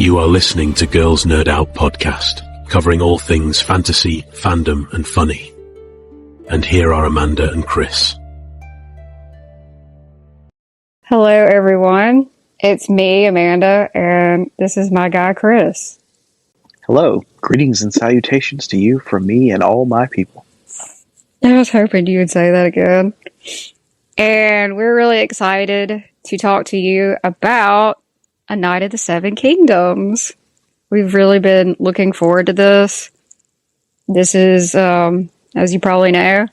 You are listening to Girls Nerd Out podcast, covering all things fantasy, fandom, and funny. And here are Amanda and Chris. Hello, everyone. It's me, Amanda, and this is my guy, Chris. Hello. Greetings and salutations to you from me and all my people. I was hoping you would say that again. And we're really excited to talk to you about A Night of the Seven Kingdoms. We've really been looking forward to this. This is, as you probably know,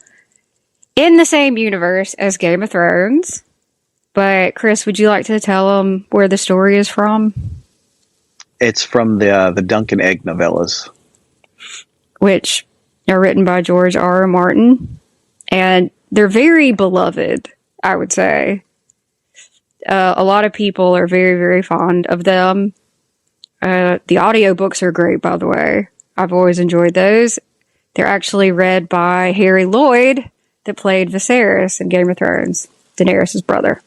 in the same universe as Game of Thrones. But Chris, would you like to tell them where the story is from? It's from the Dunk and Egg novellas, which are written by George R. R. Martin, and they're very beloved, I would say. A lot of people are very, very fond of them. The audiobooks are great, by the way. I've always enjoyed those. They're actually read by Harry Lloyd, that played Viserys in Game of Thrones, Daenerys' brother.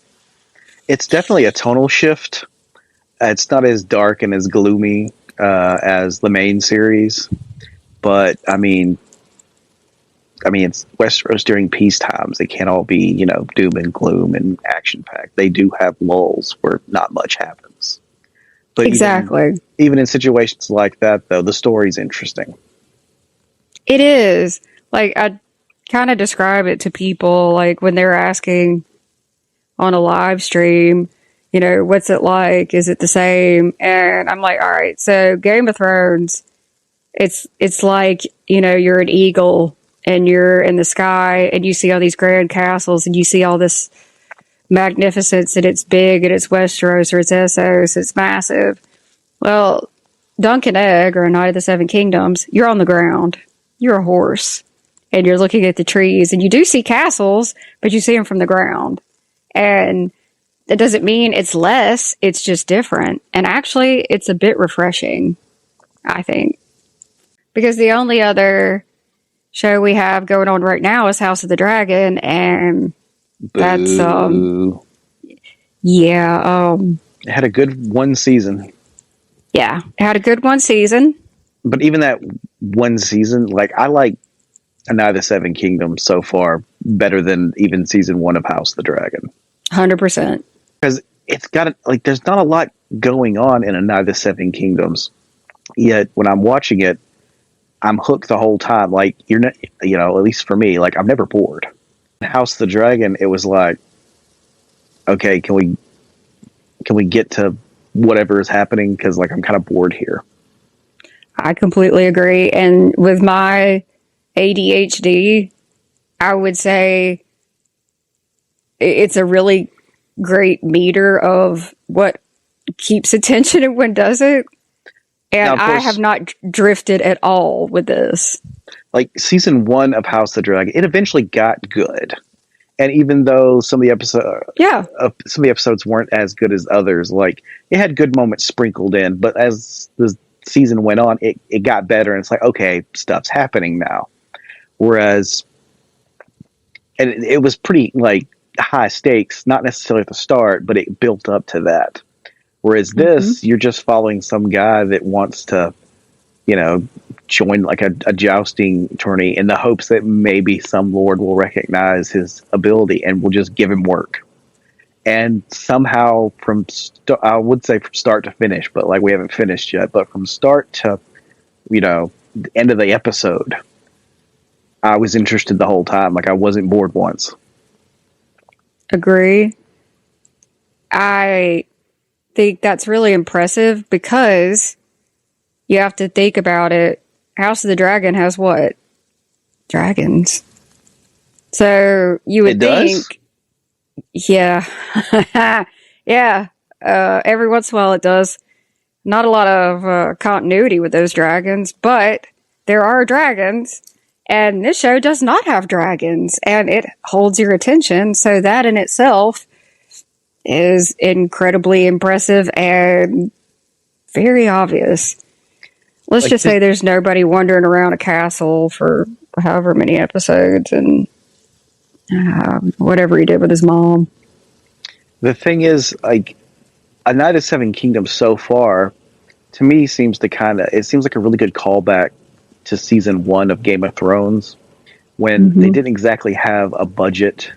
It's definitely a tonal shift. It's not as dark and as gloomy as the main series, but I mean, it's Westeros during peace times. It can't all be, doom and gloom and action packed. They do have lulls where not much happens. But exactly. Even in situations like that, though, the story's interesting. It is. Like, I kind of describe it to people, like when they're asking on a live stream, what's it like? Is it the same? And I'm like, all right, so Game of Thrones, it's like, you're an eagle and you're in the sky and you see all these grand castles and you see all this magnificence and it's big and it's Westeros or it's Essos, it's massive. Well, Dunk and Egg or A Night of the Seven Kingdoms, you're on the ground. You're a horse and you're looking at the trees and you do see castles, but you see them from the ground. And that doesn't mean it's less, it's just different. And actually, it's a bit refreshing, I think. Because the only other show we have going on right now is House of the Dragon, and that's, It had a good one season. Yeah, it had a good one season. But even that one season, I like A Night of the Seven Kingdoms so far better than even season 1 of House of the Dragon. 100%. Because it's got there's not a lot going on in A Night of the Seven Kingdoms. Yet when I'm watching it, I'm hooked the whole time. You're not, at least for me, I'm never bored. House of the Dragon, it was like, okay, can we get to whatever is happening? Because I'm kind of bored here. I completely agree. And with my ADHD, I would say it's a really great meter of what keeps attention and when doesn't. And now, course, I have not drifted at all with this. Season 1 of House of the Dragon, it eventually got good. And even though some of the episodes weren't as good as others, it had good moments sprinkled in. But as the season went on, it got better. And it's okay, stuff's happening now. Whereas, and it was pretty high stakes, not necessarily at the start, but it built up to that. Whereas this, you're just following some guy that wants to, join a jousting tourney in the hopes that maybe some lord will recognize his ability and will just give him work. And somehow I would say from start to finish, but we haven't finished yet, but from start to, the end of the episode, I was interested the whole time. I wasn't bored once. Agree. I think that's really impressive because you have to think about it. House of the Dragon has what? Dragons. So you would think, yeah, yeah. Every once in a while it does. Not a lot of continuity with those dragons, but there are dragons. And this show does not have dragons, and it holds your attention. So that in itself is incredibly impressive and very obvious. Let's just say there's nobody wandering around a castle for however many episodes and whatever he did with his mom. The thing is, A Night of Seven Kingdoms so far to me seems to it seems like a really good callback to season 1 of Game of Thrones, when they didn't exactly have a budget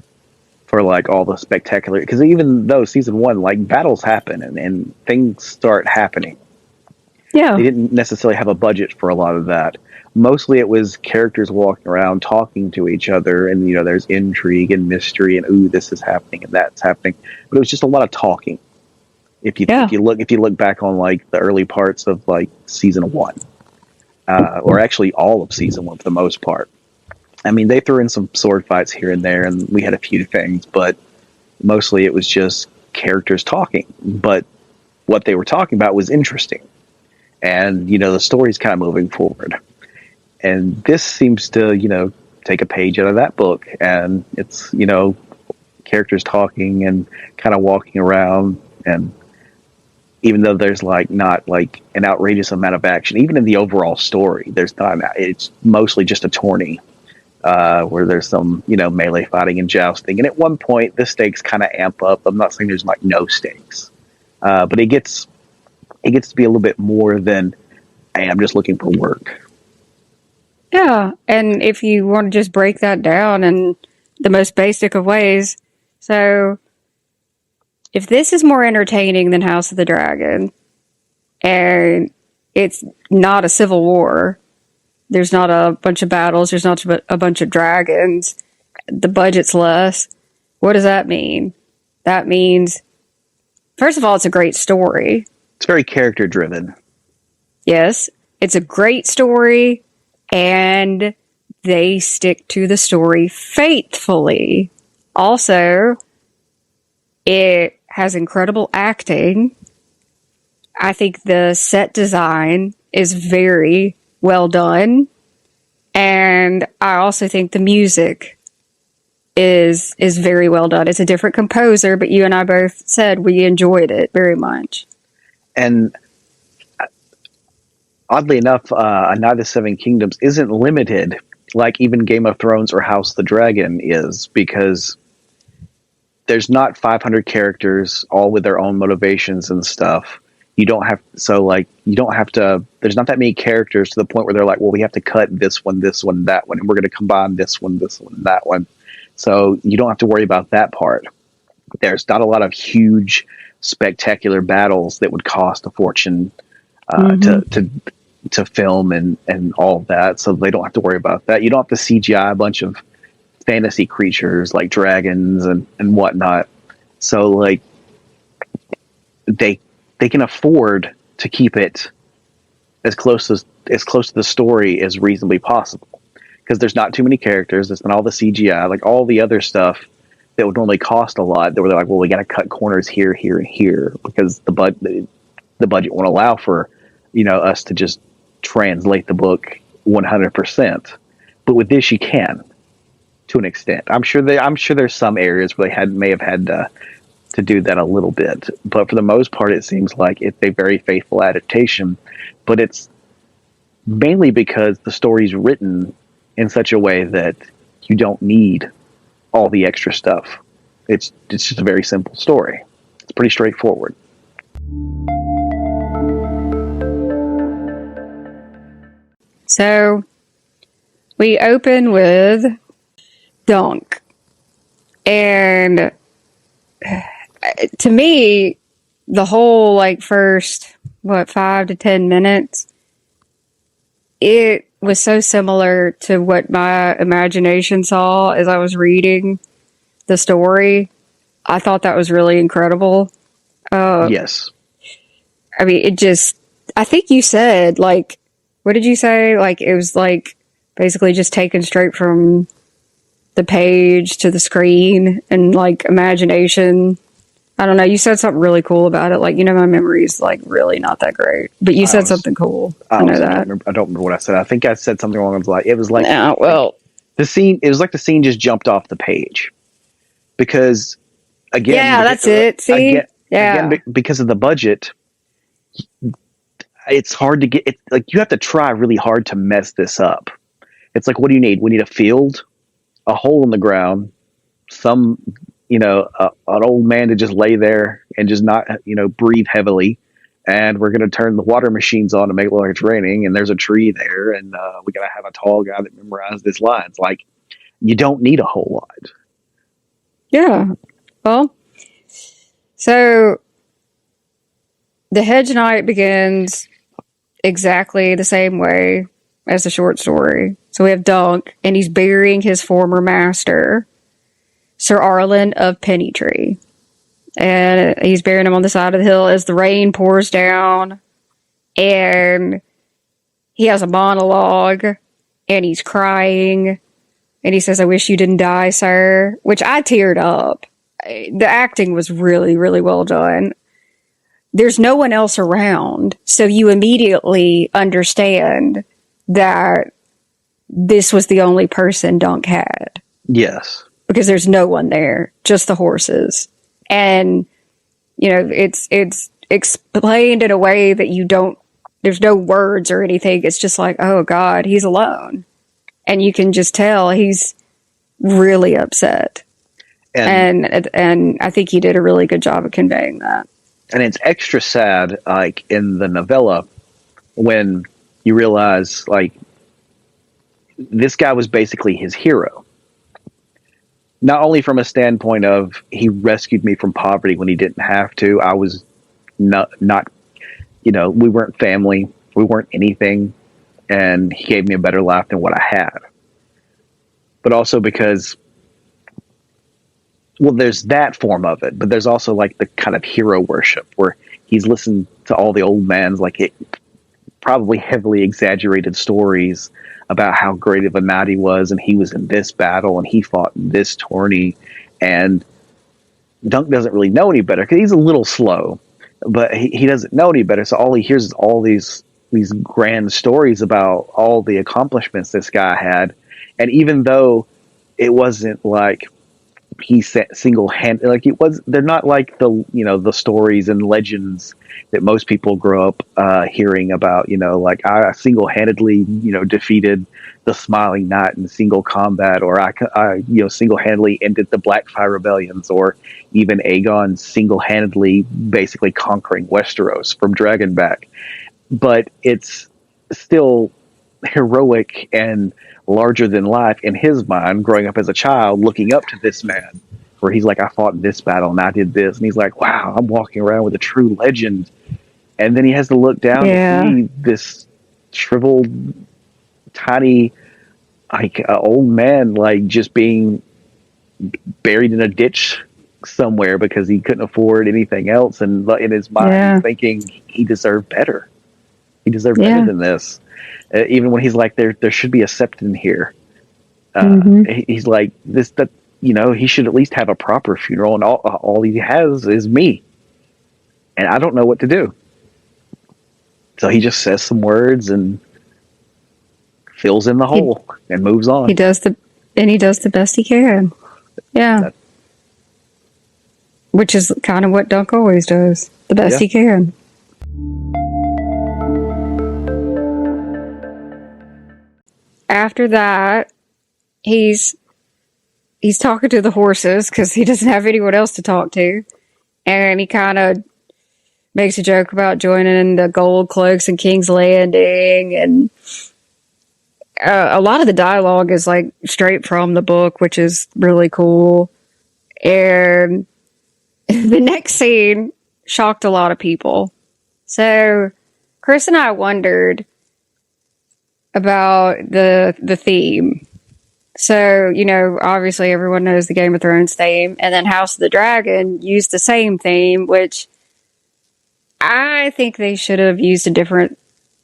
for like all the spectacular, because even though season 1, like, battles happen and things start happening, Yeah. they didn't necessarily have a budget for a lot of that. Mostly it was characters walking around talking to each other, and there's intrigue and mystery, and ooh, this is happening and that's happening, but it was just a lot of talking. If you look back on like the early parts of like season 1, or actually all of season 1 for the most part, I mean, they threw in some sword fights here and there, and we had a few things, but mostly it was just characters talking. But what they were talking about was interesting, and the story's kind of moving forward. And this seems to take a page out of that book, and it's characters talking and kind of walking around, and even though there's like not like an outrageous amount of action, even in the overall story, there's not. It's mostly just a tourney, where there's some melee fighting and jousting, and at one point the stakes kind of amp up. I'm not saying there's like no stakes, but it gets to be a little bit more than, hey, I'm just looking for work. Yeah, and if you want to just break that down in the most basic of ways, so if this is more entertaining than House of the Dragon, and it's not a civil war, there's not a bunch of battles, there's not a bunch of dragons, the budget's less, what does that mean? That means, first of all, it's a great story. It's very character driven. Yes, it's a great story, and they stick to the story faithfully. Also, it has incredible acting. I think the set design is very well done. And I also think the music is very well done. It's a different composer, but you and I both said we enjoyed it very much. And oddly enough, A Night of the Seven Kingdoms isn't limited like even Game of Thrones or House of the Dragon is, because there's not 500 characters all with their own motivations and stuff. You don't have to, there's not that many characters to the point where they're like, well, we have to cut this one, that one, and we're going to combine this one, and that one. So you don't have to worry about that part. There's not a lot of huge, spectacular battles that would cost a fortune to film and all of that. So they don't have to worry about that. You don't have to CGI a bunch of fantasy creatures like dragons and whatnot. So like they can afford to keep it as close to the story as reasonably possible, because there's not too many characters. There's not all the CGI, like all the other stuff that would normally cost a lot. They were like, well, we got to cut corners here, here, and here, because the budget won't allow for us to just translate the book 100%. But with this, you can, to an extent. I'm sure there's some areas where they may have had to do that a little bit, but for the most part, it seems like it's a very faithful adaptation. But it's mainly because the story's written in such a way that you don't need all the extra stuff. It's just a very simple story. It's pretty straightforward. So we open with Dunk, and to me, the whole first 5 to 10 minutes, it was so similar to what my imagination saw as I was reading the story. I thought that was really incredible. Yes. I mean, I think you said, what did you say? It was basically just taken straight from the page to the screen, and imagination. I don't know. You said something really cool about it. My memory is really not that great, but you said something cool. I know that. I don't remember what I said. I think I said something along those lines. It was the scene. It was like the scene just jumped off the page, because again, that's it. See, again, because of the budget, it's hard to get. You have to try really hard to mess this up. It's what do you need? We need a field, a hole in the ground, an old man to just lay there and just not, breathe heavily, and we're going to turn the water machines on to make it look like it's raining, and there's a tree there, and we got to have a tall guy that memorized his lines. Like, you don't need a whole lot. Yeah. Well, so the Hedge Night begins exactly the same way as the short story. So we have Dunk, and he's burying his former master, Sir Arlen of Pennytree. And he's burying him on the side of the hill as the rain pours down. And he has a monologue, and he's crying. And he says, "I wish you didn't die, sir," which I teared up. The acting was really, really well done. There's no one else around, so you immediately understand that this was the only person Dunk had. Yes. Because there's no one there, just the horses. And, you know, it's explained in a way that there's no words or anything. It's just like, oh God, he's alone. And you can just tell he's really upset. And I think he did a really good job of conveying that. And it's extra sad, like in the novella, when you realize, like, this guy was basically his hero. Not only from a standpoint of he rescued me from poverty when he didn't have to. I was not, you know, we weren't family. We weren't anything. And he gave me a better life than what I had. But also because, well, there's that form of it, but there's also like the kind of hero worship where he's listened to all the old man's, like, it probably heavily exaggerated stories about how great of a knight he was, and he was in this battle and he fought in this tourney, and Dunk doesn't really know any better because he's a little slow, but he doesn't know any better. So all he hears is all these grand stories about all the accomplishments this guy had. And even though it wasn't like he single-handed, like it was, they're not like the, you know, the stories and legends that most people grow up hearing about, you know, like I single-handedly, you know, defeated the Smiling Knight in single combat, or I you know, single-handedly ended the Blackfire rebellions, or even Aegon single-handedly basically conquering Westeros from Dragonback. But it's still heroic and larger than life in his mind, growing up as a child, looking up to this man, where he's like, I fought in this battle and I did this, and he's like, wow, I'm walking around with a true legend. And then he has to look down and see this shriveled, tiny, like old man, like just being buried in a ditch somewhere because he couldn't afford anything else, and in his mind he's thinking he deserved better. He deserved better than this. Even when he's like, there should be a septon here. He's like, that you know, he should at least have a proper funeral, and all he has is me, and I don't know what to do. So he just says some words and fills in the hole and moves on. He does the best he can. Yeah. Which is kind of what Dunk always does. The best he can. After that, he's talking to the horses because he doesn't have anyone else to talk to. And he kind of makes a joke about joining the Gold Cloaks and King's Landing. And a lot of the dialogue is like straight from the book, which is really cool. And the next scene shocked a lot of people. So Chris and I wondered about the theme. So, you know, obviously everyone knows the Game of Thrones theme, and then House of the Dragon used the same theme, which I think they should have used a different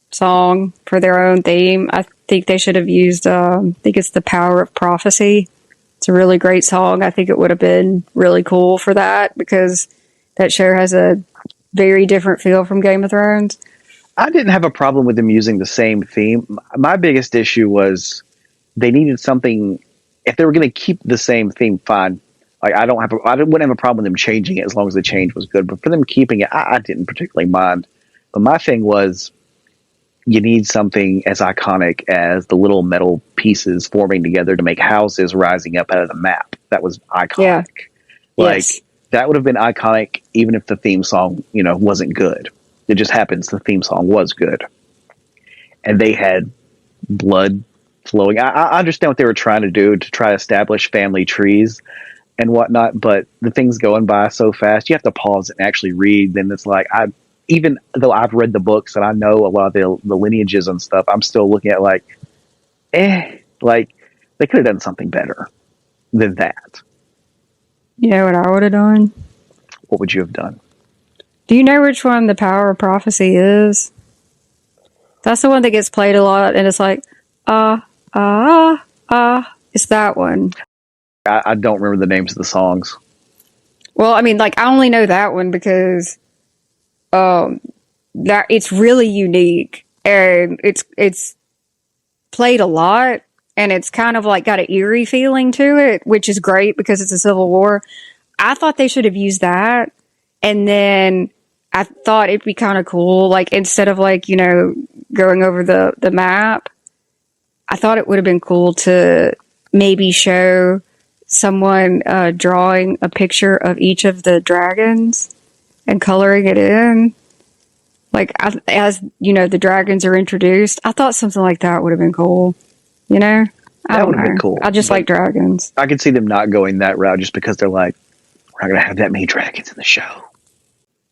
song for their own theme. I think they should have used, I think it's The Power of Prophecy. It's a really great song. I think it would have been really cool for that, because that show has a very different feel from Game of Thrones. I didn't have a problem with them using the same theme. My biggest issue was they needed something. If they were going to keep the same theme, fine. Like I wouldn't have a problem with them changing it as long as the change was good. But for them keeping it, I didn't particularly mind. But my thing was, you need something as iconic as the little metal pieces forming together to make houses rising up out of the map. That was iconic. Yeah. Like that would have been iconic even if the theme song, you know, wasn't good. It just happens the theme song was good. And they had blood flowing. I understand what they were trying to do to try to establish family trees and whatnot, but the thing's going by so fast, you have to pause and actually read. Then it's like, even though I've read the books and I know a lot of the lineages and stuff, I'm still looking at like they could have done something better than that. You know what I would have done? What would you have done? Do you know which one the Power of Prophecy is? That's the one that gets played a lot, and it's like, it's that one. I don't remember the names of the songs. Well, I mean, like, I only know that one because that it's really unique, and it's played a lot, and it's kind of like got an eerie feeling to it, which is great because it's a Civil War. I thought they should have used that, and then I thought it'd be kind of cool, like, instead of, like, you know, going over the map, I thought it would have been cool to maybe show someone drawing a picture of each of the dragons and coloring it in. Like, as, you know, the dragons are introduced, I thought something like that would have been cool. You know? That would have been cool. I just like dragons. I could see them not going that route just because they're like, we're not going to have that many dragons in the show.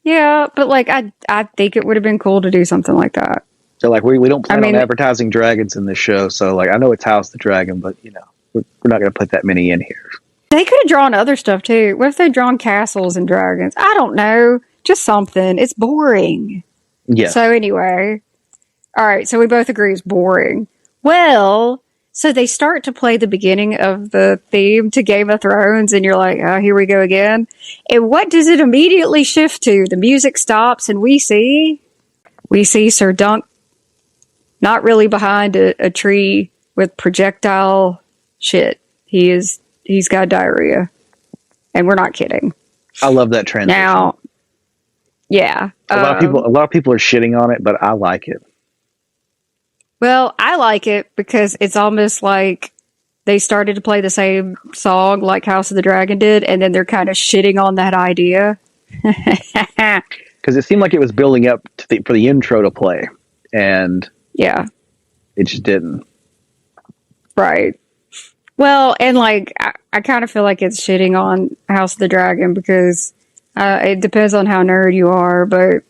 Yeah, but, like, I think it would have been cool to do something like that. So, like, we don't plan on advertising dragons in this show, so, like, I know it's House the Dragon, but, you know, we're not going to put that many in here. They could have drawn other stuff, too. What if they'd drawn castles and dragons? I don't know. Just something. It's boring. Yeah. So, anyway. All right, so we both agree it's boring. Well, so they start to play the beginning of the theme to Game of Thrones, and you're like, oh, here we go again. And what does it immediately shift to? The music stops, and we see Sir Dunk not really behind a tree with projectile shit. He's got diarrhea. And we're not kidding. I love that transition. Now, yeah. A lot of people are shitting on it, but I like it. Well, I like it because it's almost like they started to play the same song like House of the Dragon did, and then they're kind of shitting on that idea. Because it seemed like it was building up for the intro to play, and yeah, it just didn't. Right. Well, and like I kind of feel like it's shitting on House of the Dragon because it depends on how nerd you are, but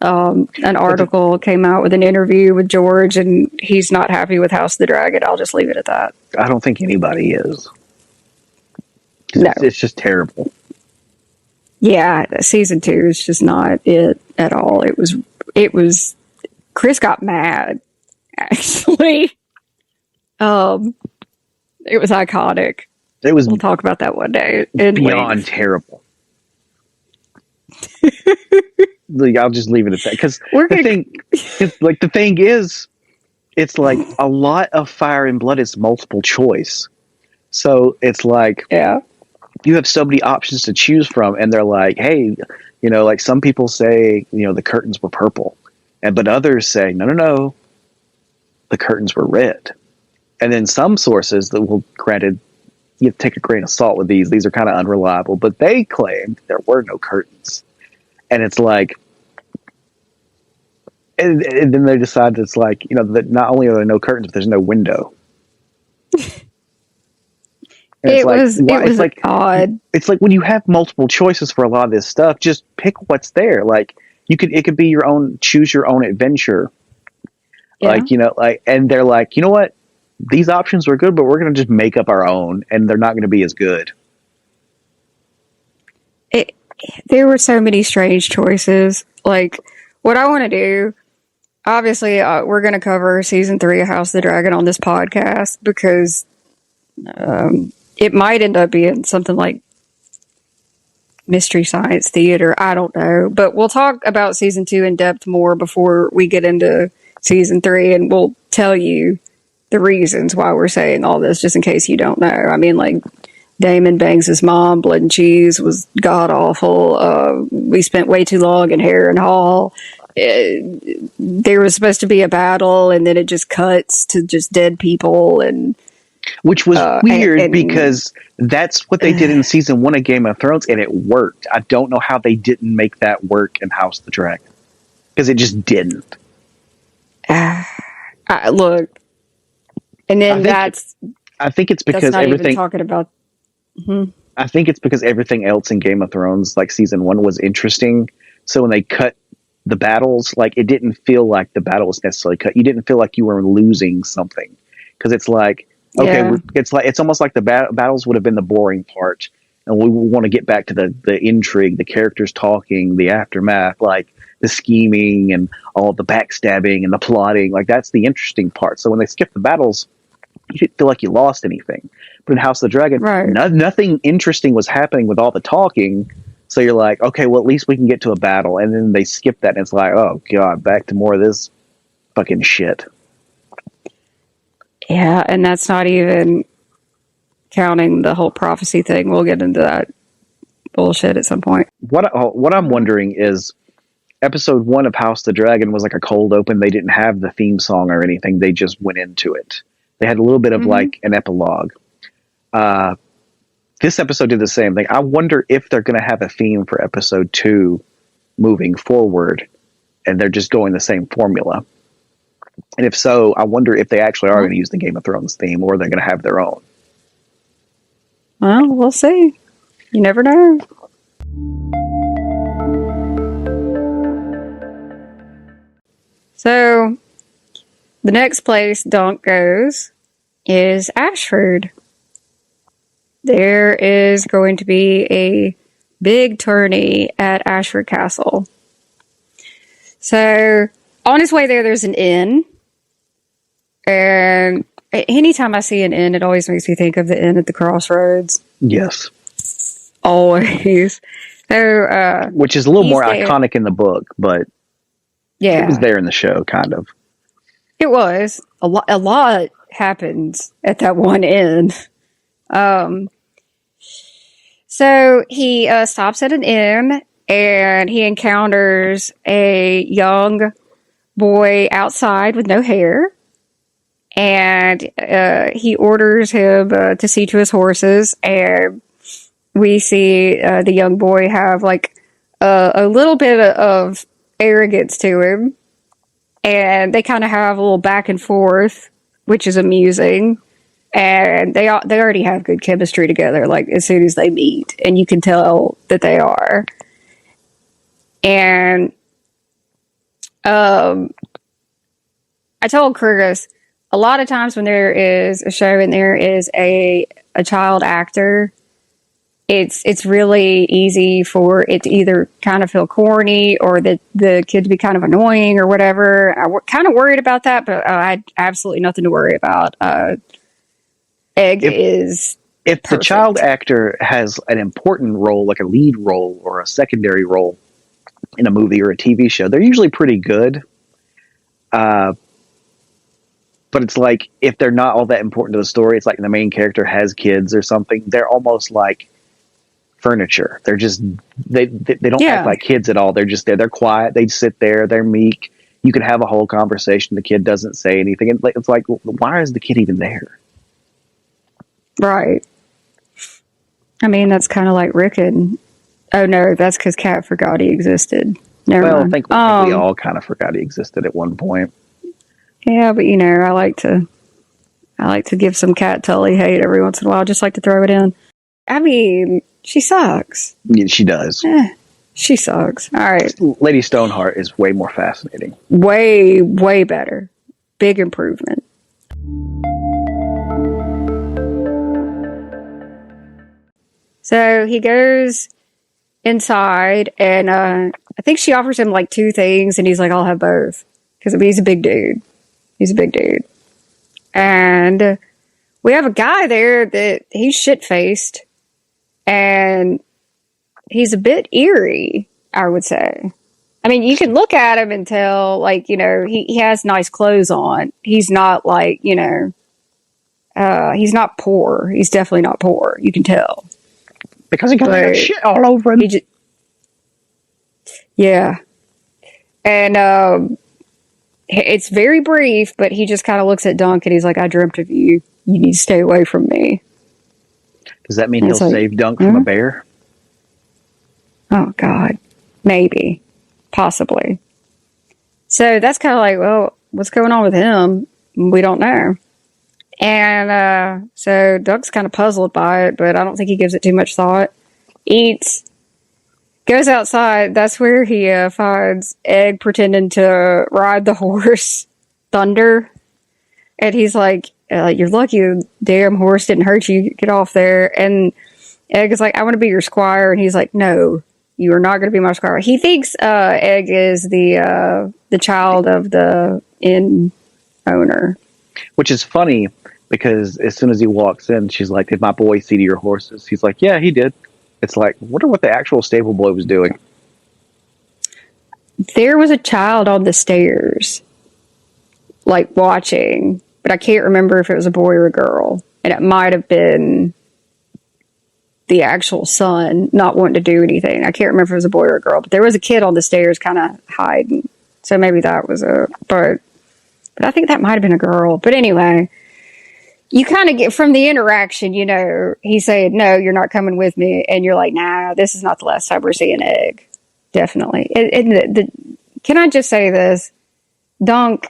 an article came out with an interview with George, and he's not happy with House of the Dragon. I'll just leave it at that. I don't think anybody is. No. It's just terrible. Yeah, season 2 is just not it at all. It was Chris got mad, actually. It was iconic. We'll talk about that one day. Beyond terrible. Like, I'll just leave it at that because the thing is, it's like a lot of Fire and Blood is multiple choice, so it's like you have so many options to choose from, and they're like, hey, you know, like some people say, you know, the curtains were purple, but others say no, the curtains were red, and then some sources that will, granted, you have to take a grain of salt with these are kind of unreliable, but they claimed there were no curtains. And it's like, and then they decide it's like, you know, that not only are there no curtains, but there's no window. It was odd. It's like when you have multiple choices for a lot of this stuff, just pick what's there. Like it could be your own, choose your own adventure. Yeah. Like, you know, like, and they're like, you know what? These options were good, but we're going to just make up our own, and they're not going to be as good. There were so many strange choices. Like, what I want to do, obviously, we're going to cover season 3 of House of the Dragon on this podcast because it might end up being something like Mystery Science Theater. I don't know. But we'll talk about season 2 in depth more before we get into season 3, and we'll tell you the reasons why we're saying all this, just in case you don't know. I mean, like, Damon bangs his mom. Blood and Cheese was god awful. We spent way too long in Harrenhal. There was supposed to be a battle, and then it just cuts to just dead people, and which was weird because that's what they did in season 1 of Game of Thrones, and it worked. I don't know how they didn't make that work in House of the Dragon. because it just didn't. Look, and then I think it's because that's not everything. Even talking about. I think it's because everything else in Game of Thrones, like season 1, was interesting. So when they cut the battles, like it didn't feel like the battle was necessarily cut. You didn't feel like you were losing something, because it's like, okay, it's almost like the battles would have been the boring part, and we want to get back to the intrigue, the characters talking, the aftermath, like the scheming and all the backstabbing and the plotting. Like that's the interesting part. So when they skip the battles, you didn't feel like you lost anything. But in House of the Dragon, nothing interesting was happening with all the talking. So you're like, okay, well, at least we can get to a battle. And then they skip that, and it's like, oh, God, back to more of this fucking shit. Yeah, and that's not even counting the whole prophecy thing. We'll get into that bullshit at some point. What I'm wondering is, episode 1 of House of the Dragon was like a cold open. They didn't have the theme song or anything. They just went into it. They had a little bit of like an epilogue. This episode did the same thing. I wonder if they're going to have a theme for episode 2 moving forward, and they're just going the same formula. And if so, I wonder if they actually are going to use the Game of Thrones theme, or they're going to have their own. Well, we'll see. You never know. So, the next place Dunk goes is Ashford. There is going to be a big tourney at Ashford Castle. So, on his way there's an inn. And anytime I see an inn, it always makes me think of the inn at the crossroads. Yes. Always. So, which is a little more iconic in the book, but it was there in the show, kind of. It was. A lot happens at that one inn. So he stops at an inn, and he encounters a young boy outside with no hair, and he orders him to see to his horses, and we see the young boy have like a little bit of arrogance to him, and they kind of have a little back and forth, which is amusing. And they already have good chemistry together, like as soon as they meet, and you can tell that they are. And I told Chris, a lot of times when there is a show and there is a child actor, it's really easy for it to either kind of feel corny or that the kid to be kind of annoying or whatever. I'm kind of worried about that, but I had absolutely nothing to worry about. Egg is if the child actor has an important role, like a lead role or a secondary role in a movie or a TV show, they're usually pretty good. But it's like, if they're not all that important to the story, it's like the main character has kids or something, they're almost like furniture. They're just they don't act like kids at all. They're just there. They're quiet. They sit there. They're meek. You can have a whole conversation. The kid doesn't say anything. It's like, why is the kid even there? Right. I mean, that's kind of like Rick and... Oh, no, that's because Kat forgot he existed. Never mind. I think we all kind of forgot he existed at one point. Yeah, but, I like to give some Kat Tully hate every once in a while. Just like to throw it in. I mean, she sucks. Yeah, she does. She sucks. All right. Lady Stoneheart is way more fascinating. Way, way better. Big improvement. So he goes inside, and I think she offers him like 2 things, and he's like, I'll have both. Because he's a big dude. He's a big dude. And we have a guy there that he's shit-faced, and he's a bit eerie, I would say. I mean, you can look at him and tell, like, he has nice clothes on. He's not like, he's not poor. He's definitely not poor. You can tell. Because he got shit all over him. Yeah. And it's very brief, but he just kind of looks at Dunk and he's like, I dreamt of you. You need to stay away from me. Does that mean he'll save Dunk from a bear? Oh, God. Maybe. Possibly. So that's kind of like, well, what's going on with him? We don't know. And so Doug's kind of puzzled by it, but I don't think he gives it too much thought. Eats, goes outside. That's where he finds Egg pretending to ride the horse Thunder. And he's like, you're lucky the damn horse didn't hurt you. Get off there. And Egg is like, I want to be your squire. And he's like, no, you are not going to be my squire. He thinks Egg is the child of the inn owner. Which is funny because as soon as he walks in, she's like, did my boy see to your horses? He's like, yeah, he did. It's like, wonder what the actual stable boy was doing. There was a child on the stairs, like watching, but I can't remember if it was a boy or a girl. And it might have been the actual son not wanting to do anything. I can't remember if it was a boy or a girl, but there was a kid on the stairs kind of hiding. So maybe that was but I think that might have been a girl. But anyway, you kind of get from the interaction, you know, he said, no, you're not coming with me. And you're like, nah, this is not the last time we're seeing Egg. Definitely. Can I just say this? Dunk,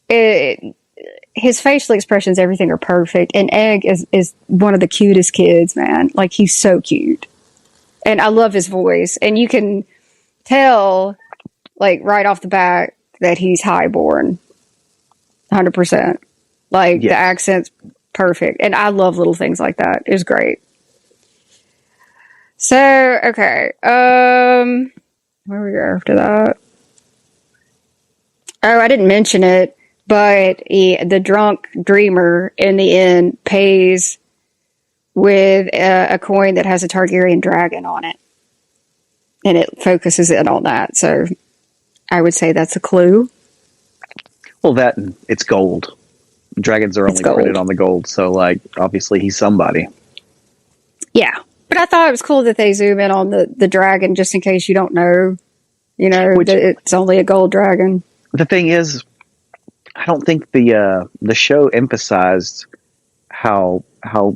his facial expressions, everything are perfect. And Egg is one of the cutest kids, man. Like, he's so cute. And I love his voice. And you can tell, like, right off the bat that he's highborn. 100%. Like, yes. The accent's perfect. And I love little things like that. It was great. So, okay. Where we go after that? Oh, I didn't mention it, but the drunk dreamer in the end pays with a coin that has a Targaryen dragon on it. And it focuses in on that. So, I would say that's a clue. Well, that and it's gold. Dragons are only printed on the gold, so, like, obviously he's somebody. Yeah. But I thought it was cool that they zoom in on the dragon just in case you don't know, you know, that it's only a gold dragon. The thing is, I don't think the show emphasized how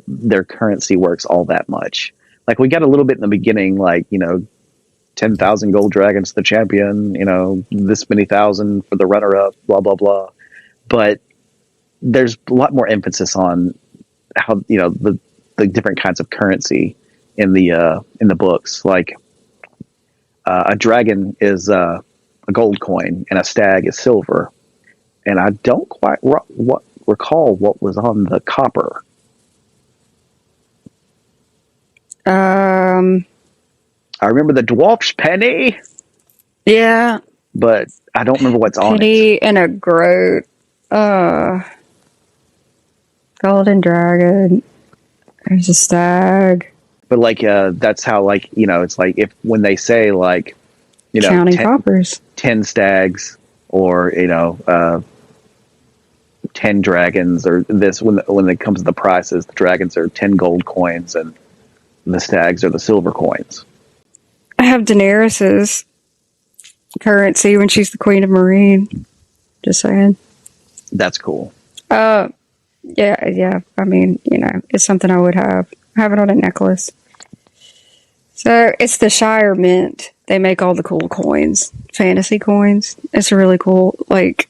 their currency works all that much. Like, we got a little bit in the beginning, like, you know, 10,000 gold dragons to the champion, you know, this many thousand for the runner-up, blah, blah, blah. But there's a lot more emphasis on how, you know, the different kinds of currency in the books. Like, a dragon is a gold coin and a stag is silver. And I don't quite recall what was on the copper. I remember the dwarf's penny. Yeah. But I don't remember what's on it. Penny and a groat. Golden dragon. There's a stag. But, like, that's how, like, you know, it's like when they say, like, you know, counting coppers. 10 stags or, you know, 10 dragons or this, when it comes to the prices, the dragons are 10 gold coins and the stags are the silver coins. I have Daenerys's currency when she's the Queen of Marine. Just saying. That's cool. Yeah. I mean, you know, it's something I would have. I have it on a necklace. So it's the Shire Mint. They make all the cool coins, fantasy coins. It's a really cool, like,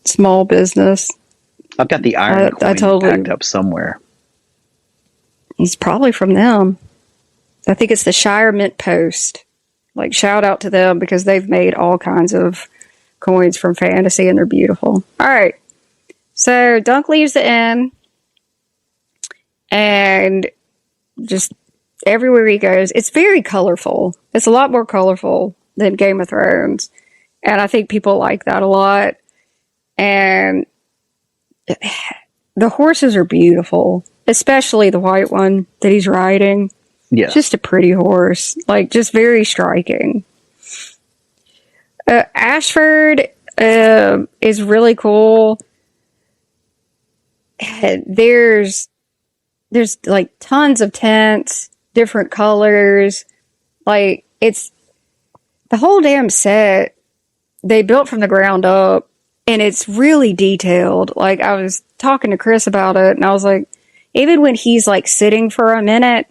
small business. I've got the iron coin packed up somewhere. It's probably from them. I think it's the Shire Mint Post. Like, shout out to them because they've made all kinds of coins from fantasy and they're beautiful. All right. So Dunk leaves the inn and just everywhere he goes, it's very colorful. It's a lot more colorful than Game of Thrones. And I think people like that a lot. And the horses are beautiful, especially the white one that he's riding. Yeah. Just a pretty horse. Like, just very striking. Ashford is really cool. There's like tons of tents, different colors. Like, it's the whole damn set they built from the ground up, and it's really detailed. Like, I was talking to Chris about it, and I was like, even when he's like sitting for a minute,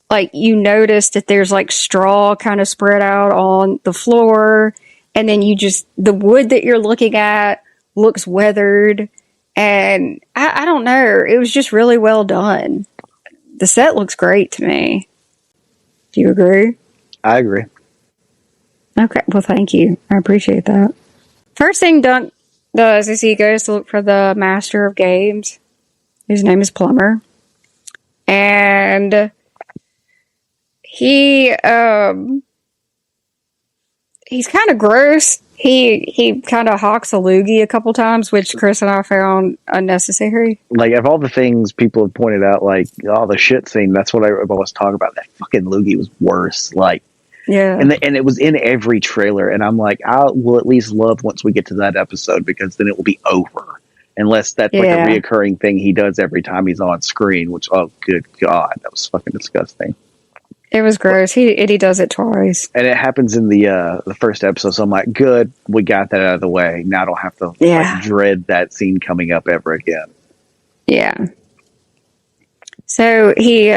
like, you notice that there's like straw kind of spread out on the floor, and then the wood that you're looking at looks weathered, and I don't know, it was just really well done. The set looks great to me. Do you agree? I agree. Okay, well, thank you. I appreciate that. First thing Dunk does is he goes to look for the Master of Games, whose name is Plumber. And he's kind of gross. He kind of hawks a loogie a couple times, which Chris and I found unnecessary. Like, of all the things people have pointed out, like, oh, the shit scene, that's what I've always talked about. That fucking loogie was worse. Like, yeah. And it was in every trailer. And I'm like, I will at least love once we get to that episode, because then it will be over. Unless that's like a reoccurring thing he does every time he's on screen, which, oh, good God, that was fucking disgusting. It was gross. He does it twice. And it happens in the first episode, so I'm like, good, we got that out of the way. Now I don't have to like, dread that scene coming up ever again. Yeah. So he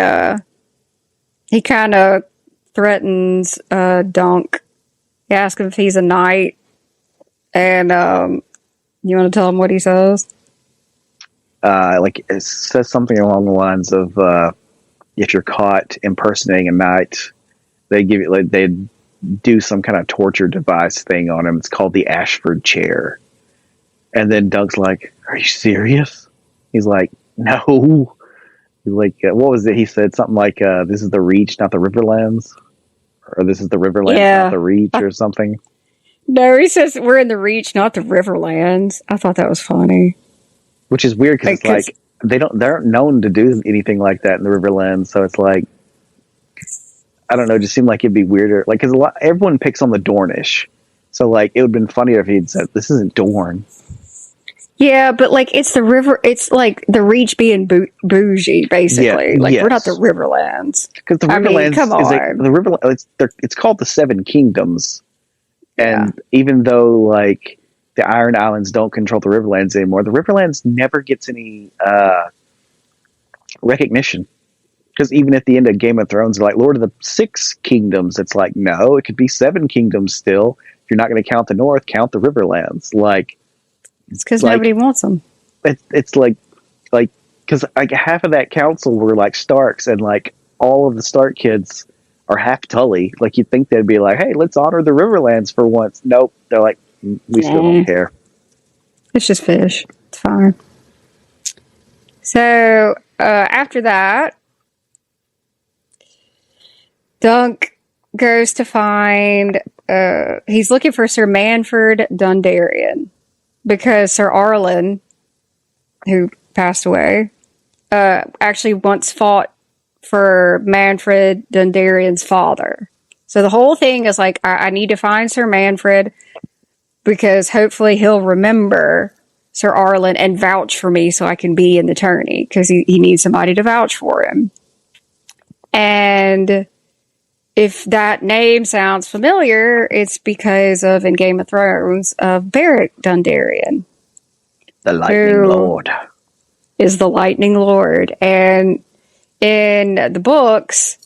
kind of threatens Dunk. He asks him if he's a knight. And you want to tell him what he says? Like, it says something along the lines of, if you're caught impersonating a knight, they give you, like, they do some kind of torture device thing on him. It's called the Ashford chair. And then Dunk's like, "Are you serious?" He's like, "No." He's like, "What was it?" He said something like, "This is the Reach, not the Riverlands," or "This is the Riverlands, not the Reach," or something. No, he says we're in the Reach, not the Riverlands. I thought that was funny. Which is weird, because it's like, they aren't known to do anything like that in the Riverlands, so it's like, I don't know, it just seemed like it'd be weirder, like, because everyone picks on the Dornish, so like, it would have been funnier if he'd said, "This isn't Dorne." Yeah, but like, it's the river, it's like the Reach being bougie, basically. We're not the Riverlands. Because the Riverlands, come on, is like, the Riverlands, it's called the Seven Kingdoms, and even though like the Iron Islands don't control the Riverlands anymore, the Riverlands never gets any recognition. Because even at the end of Game of Thrones, like Lord of the Six Kingdoms, it's like, no, it could be Seven Kingdoms still. If you're not going to count the North, count the Riverlands. Like, it's because nobody wants them. It's like, because like half of that council were like Starks, and like all of the Stark kids are half Tully. Like, you'd think they'd be like, "Hey, let's honor the Riverlands for once." Nope, they're like, "We still don't care." It's just fish. It's fine. So after that, Dunk goes to find. He's looking for Sir Manfred Dondarrion, because Sir Arlen, who passed away, actually once fought for Manfred Dondarrion's father. So the whole thing is like, I need to find Sir Manfred, because hopefully he'll remember Sir Arlen and vouch for me so I can be in the tourney, because he needs somebody to vouch for him. And if that name sounds familiar, it's because of, in Game of Thrones, of Beric Dondarrion. The Lightning Lord. Is the Lightning Lord. And in the books,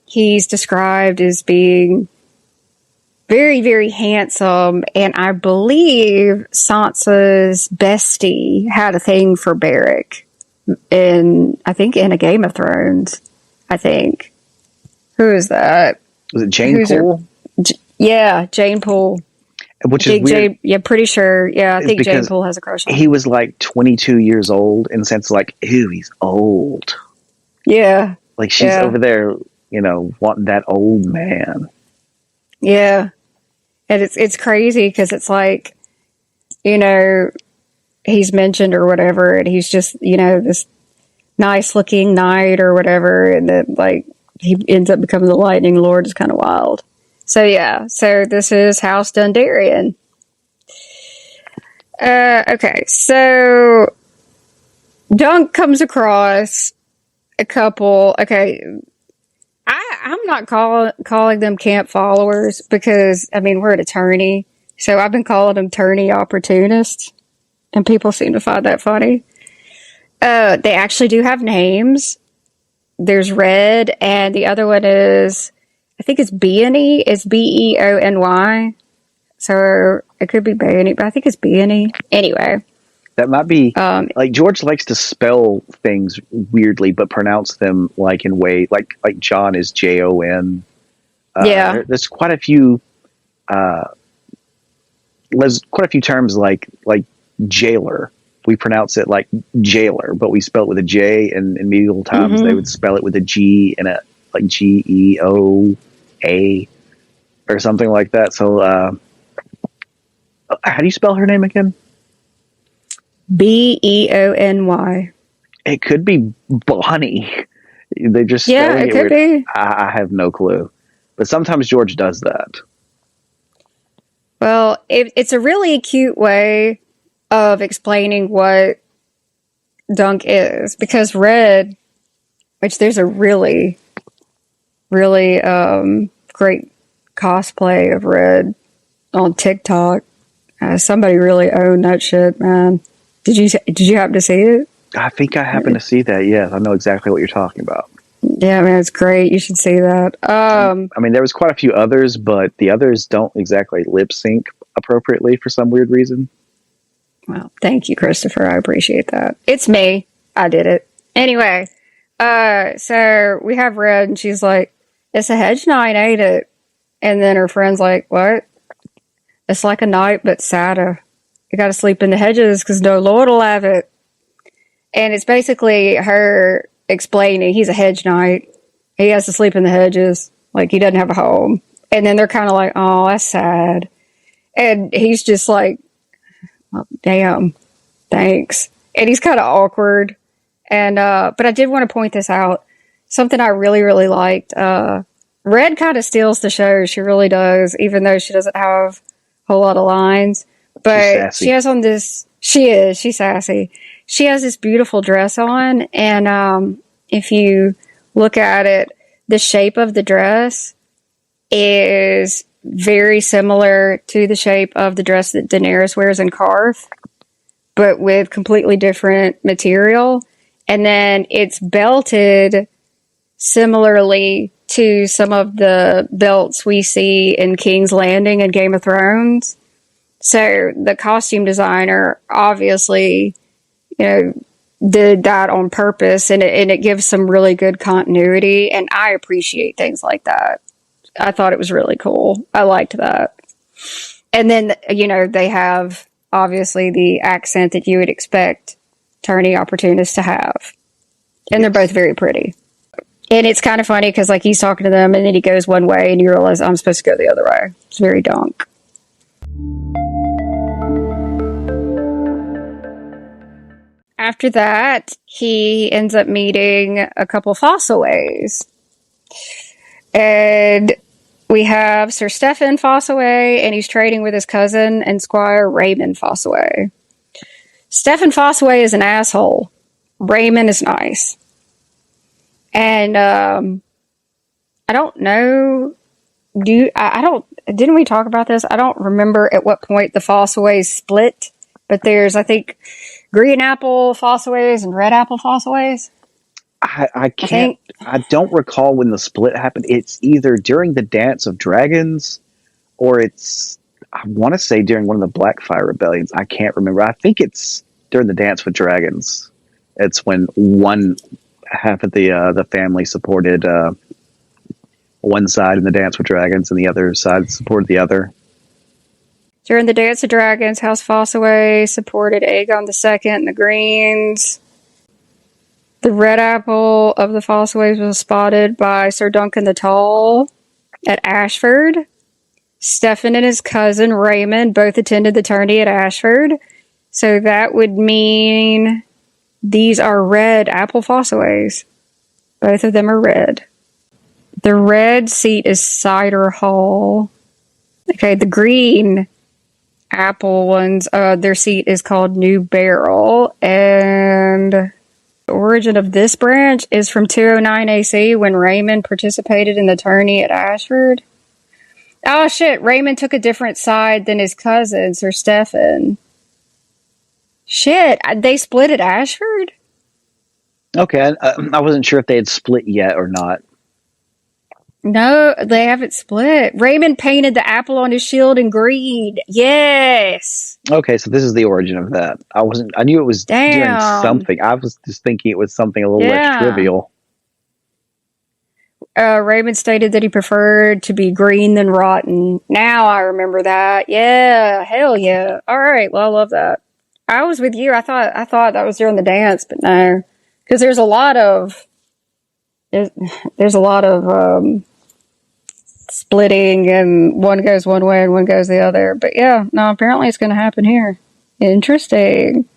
he's described as being very, very handsome, and I believe Sansa's bestie had a thing for Beric in a Game of Thrones, I think. Who is that? Was it Jane Poole? Yeah, Jane Poole. Which is weird. Yeah, pretty sure. Yeah, I think Jane Poole has a crush on him. He was like 22 years old, in the sense like, ew, he's old. Yeah. Like, she's over there, wanting that old man. Yeah. And it's crazy, because it's like, he's mentioned or whatever, and he's just, this nice looking knight or whatever, and then like he ends up becoming the Lightning Lord. Is kind of wild. So yeah, so this is House Dondarrion. Okay, so Dunk comes across a couple. Okay, I'm not calling them camp followers, because we're at a tourney, so I've been calling them tourney opportunists, and people seem to find that funny. They actually do have names. There's Red, and the other one is, I think it's Beony. It's Beony. So it could be Beony, but I think it's Beony. Anyway. That might be like George likes to spell things weirdly, but pronounce them like in way like John is Jon. Yeah, there's quite a few. There's quite a few terms like jailer. We pronounce it like jailer, but we spell it with a J. And in medieval times, they would spell it with a G and a like Geoa or something like that. So, how do you spell her name again? Beony. It could be Bonnie. They're just it could be. I have no clue, but sometimes George does that. Well, it's a really cute way of explaining what Dunk is, because Red, which there's a really, really great cosplay of Red on TikTok. Somebody really owned that shit, man. Did you happen to see it? I think I happened to see that. Yes, I know exactly what you're talking about. Yeah, man, it's great. You should see that. I mean, there was quite a few others, but the others don't exactly lip sync appropriately for some weird reason. Well, thank you, Christopher. I appreciate that. It's me. I did it. Anyway, so we have Red, and she's like, "It's a hedge night, ain't it?" And then her friend's like, "What?" "It's like a night, but sadder. You got to sleep in the hedges because no Lord will have it." And it's basically her explaining he's a hedge knight. He has to sleep in the hedges. Like, he doesn't have a home. And then they're kind of like, "Oh, that's sad." And he's just like, "Well, damn, thanks." And he's kind of awkward. And, but I did want to point this out. Something I really, really liked. Red kind of steals the show. She really does, even though she doesn't have a whole lot of lines. But she has on this, she's sassy. She has this beautiful dress on. And, if you look at it, the shape of the dress is very similar to the shape of the dress that Daenerys wears in Karth, but with completely different material. And then it's belted similarly to some of the belts we see in King's Landing and Game of Thrones. So the costume designer obviously, did that on purpose, and it gives some really good continuity. And I appreciate things like that. I thought it was really cool. I liked that. And then, they have obviously the accent that you would expect tourney opportunists to have. And they're both very pretty. And it's kind of funny because, like, he's talking to them and then he goes one way and you realize I'm supposed to go the other way. It's very Dunk. After that, he ends up meeting a couple Fossaways. And we have Sir Steffan Fossaway, and he's trading with his cousin and squire Raymond Fossaway. Steffan Fossaway is an asshole. Raymond is nice. And I don't know. Didn't we talk about this? I don't remember at what point the Fossaways split, but there's, I think, green apple Fossaways and red apple Fossaways. I don't recall when the split happened. It's either during the Dance of Dragons or I want to say during one of the Blackfire rebellions. I can't remember. I think it's during the Dance with Dragons. It's when one half of the family supported one side in the Dance with Dragons and the other side supported the other. During the Dance of Dragons, House Fossaway supported Aegon II and the Greens. The red apple of the Fossaways was spotted by Sir Duncan the Tall at Ashford. Steffan and his cousin Raymond both attended the tourney at Ashford. So that would mean these are red apple Fossaways. Both of them are red. The red seat is Cider Hall. Okay, the green apple ones, their seat is called New Barrel. And the origin of this branch is from 209 AC when Raymond participated in the tourney at Ashford. Oh shit, Raymond took a different side than his cousin, Sir Steffan. Shit, they split at Ashford? Okay, I wasn't sure if they had split yet or not. No, they haven't split. Raymond painted the apple on his shield in green. Yes. Okay, so this is the origin of that. I knew it was doing Damn. something. I was just thinking it was something a little less Yeah. trivial. Raymond stated that he preferred to be green than rotten. Now I remember that. Yeah, hell yeah. All right, well, I love that. I was with you. I thought that was during the dance, but no, because there's a lot of splitting, and one goes one way and one goes the other. But yeah, no, apparently it's going to happen here. Interesting.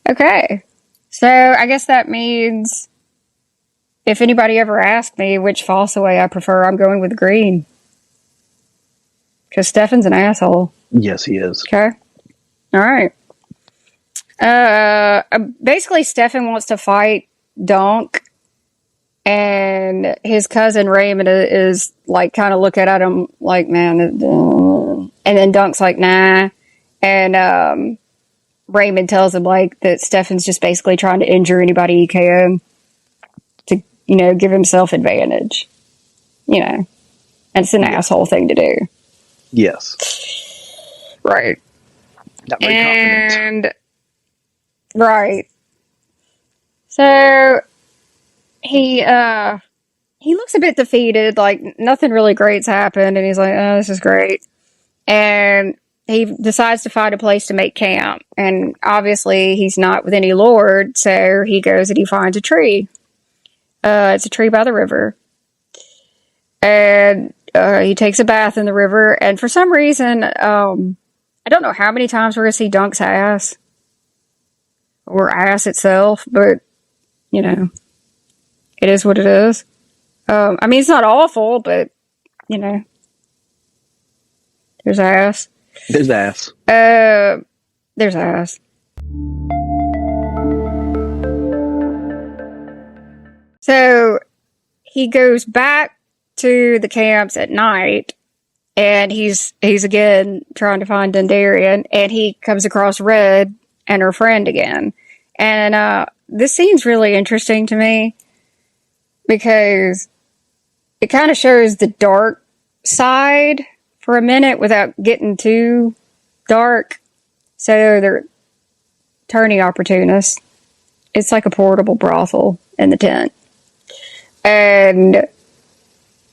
Okay, so I guess that means, if anybody ever asks me which false away I prefer, I'm going with green. Because Stefan's an asshole. Yes, he is. Okay. All right. Basically, Stefan wants to fight Dunk. And his cousin Raymond is like kind of looking at him like, man. And then Dunk's like, nah. And Raymond tells him like that Stefan's just basically trying to injure anybody he can. Give himself advantage, and it's an asshole thing to do. Yes. Right. Not very confident. Right. So he looks a bit defeated, like nothing really great's happened, and he's like, oh, this is great. And he decides to find a place to make camp. And obviously he's not with any lord, so he goes and he finds a tree. It's a tree by the river. And he takes a bath in the river. And for some reason, I don't know how many times we're going to see Dunk's ass. Or ass itself. But, it is what it is. It's not awful, but, there's ass. There's ass. There's ass. So he goes back to the camps at night, and he's again trying to find Dundarian, and he comes across Red and her friend again. And this scene's really interesting to me because it kind of shows the dark side for a minute without getting too dark. So they're turning opportunists. It's like a portable brothel in the tent. And